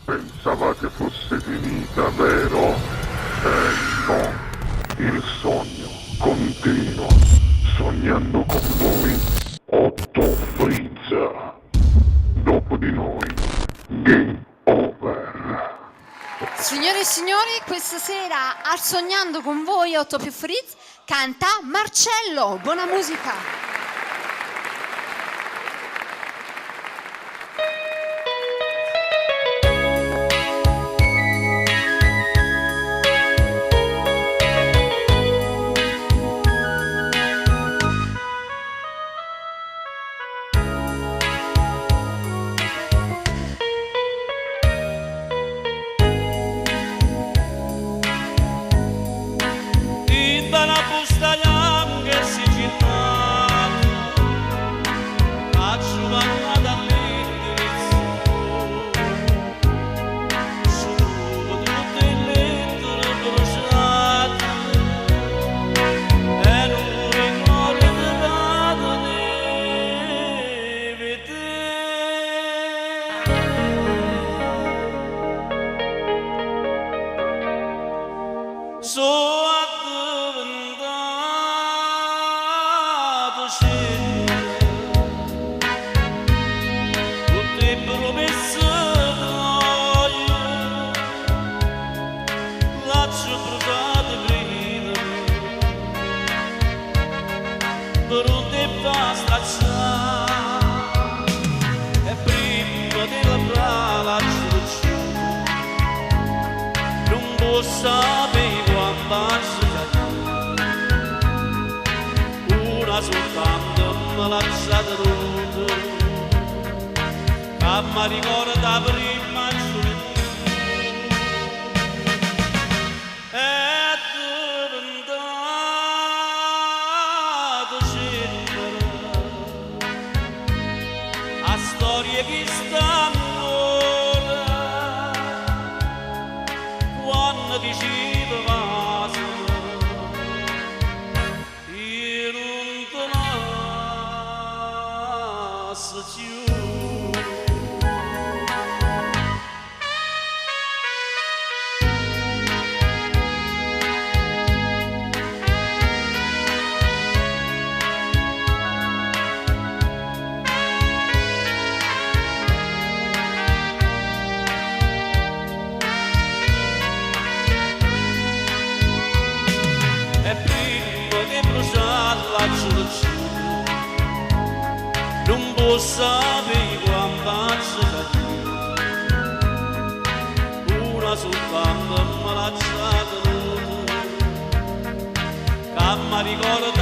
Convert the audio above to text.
Pensavate fosse finita, vero? No, il sogno continua, sognando con voi, Otto Frizza. Dopo di noi, game over. Signore e signori, questa sera al Sognando con voi, Otto più Frizz, canta Marcello. Buona musica. La busta che si girava, accuvata dall'indirizzo, solo tutte le lettere bruciate, e non ricordato di vedere. Per un tempo stracciare e prima della brava non può sapere quando una soltanto me l'ha lasciata tutto che mi ricorda prima storie che stanno ora quando diceva io non te lascio più. Non può sapere quando c'è una soltanto me l'ha lasciata che mi ricorda